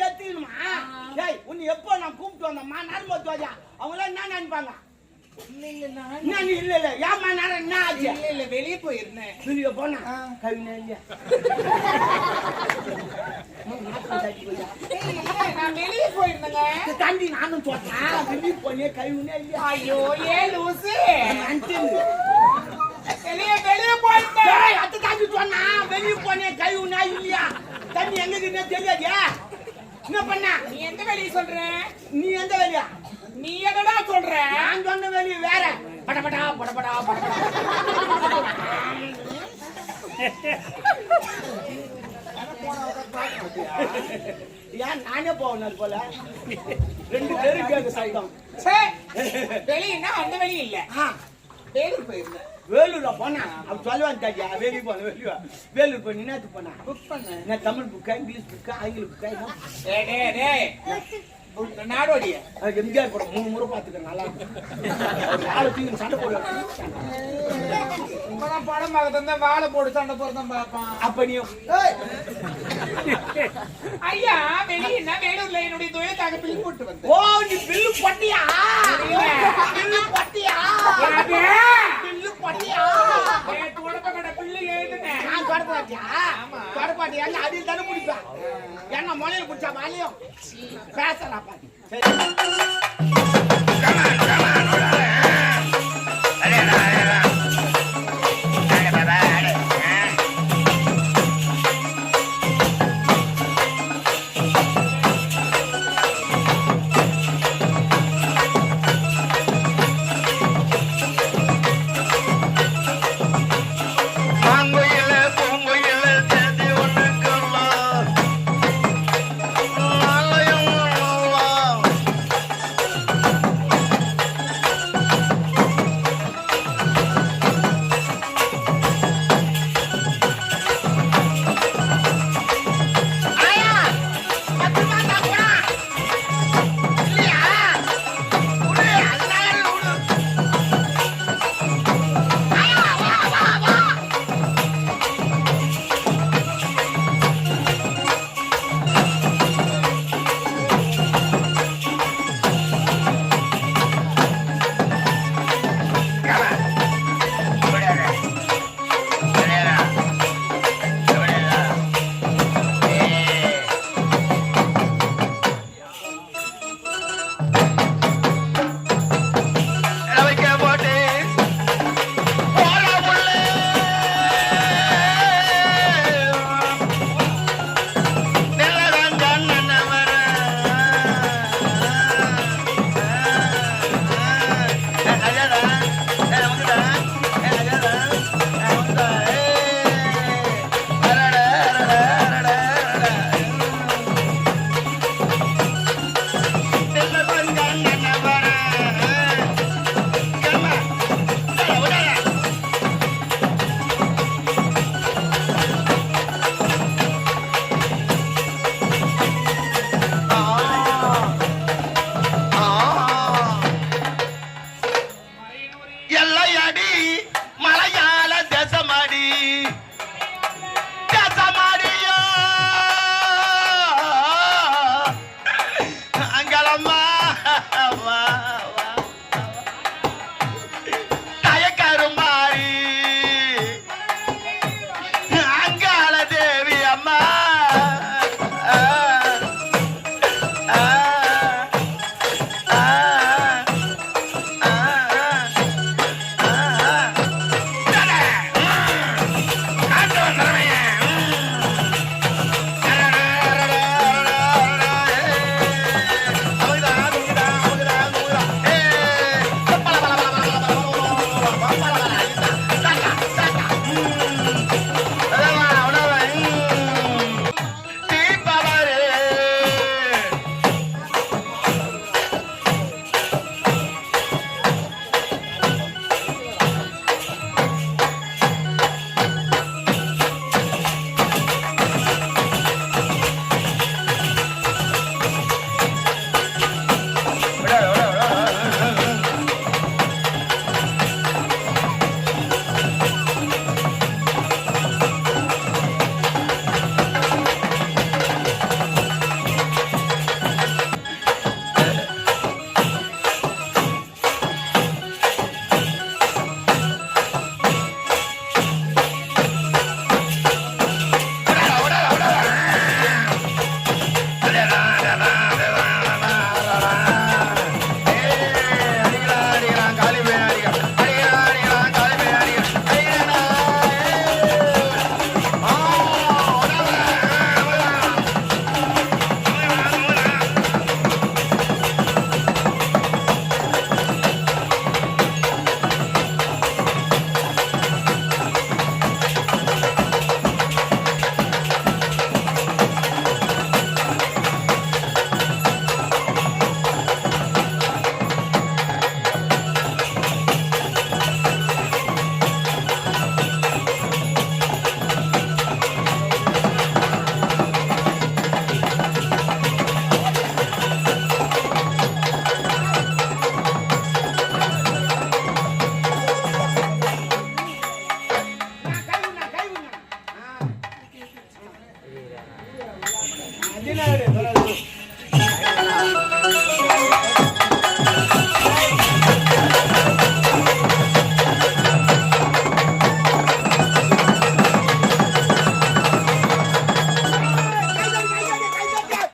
எடுத்துக்கணுமா? டேய் உன்னை எப்போ நான் கூப்பிட்டு வந்தம்மா நரம்பு தோஜா அவங்களாம் என்ன நினைப்பாங்க? இல்ல ஏமா நேரம் என்ன ஆச்சு? இல்ல வெளியே போயிருந்தேன். வெளியே போனா கவிஞர் இல்லையா? நான் வெளியே போயிருந்தேங்க. தாண்டி நானும் சொல்றேன் வெளியே போனே கவிஞர் இல்லையா? ஐயோ ஏ லூசு வெளியே போயிட்டேன். அது தாண்டி சொன்னா வெளியே போனே கவிஞர் இல்லையா? தண்ணி எங்க தெரியாது. என்ன பண்ண? நீ எந்த வெளியே சொல்ற? நீ எந்த வெளியா? நீ என்னடா சொல்ற? நான் சொன்ன வெளியே வேற. படபடா படபடா படபடா. ஏன் நானே போவேன் போல 2 பேரும் கேட்க சத்தம். வெளியன்னா அந்த வெளி இல்ல. வேலூர் போயிருந்தேன். வேலூர்ல போனா அவன் சொல்லுவான் தாஜா வெளியே போன வேலூர் போய் நினைத்து போனா புக் பண்ண. நான் தமிழ் புக்கா இங்கிலீஷ் புக்கா ஆங்கில புக்கா நாடோடிய எம்ஜிஆர் படம் 3 முறை பாத்துக்க நல்லா இருக்கும். சண்டை போடுவேன். படம் பார்க்க வாழை போடு சண்டை போடுறதான் பாப்பான். அப்ப நீ ஐயா வெளியே வேலூர்ல என்னுடைய தொழிலுக்காக பில் போட்டு வந்தேன். ஓ நீ பில்லு போட்டியா? பில்லு போட்டியா? பில்லு போட்டியா? தொடப்பக்கட பில்லு எழுதுனேன். நான் தொடப்பாட்டியா? தொடப்பாட்டியா? அதில் தானே பிடிப்பேன். என்ன மொழியில் பிடிச்சா வாலியும் பேசலாம். வராரு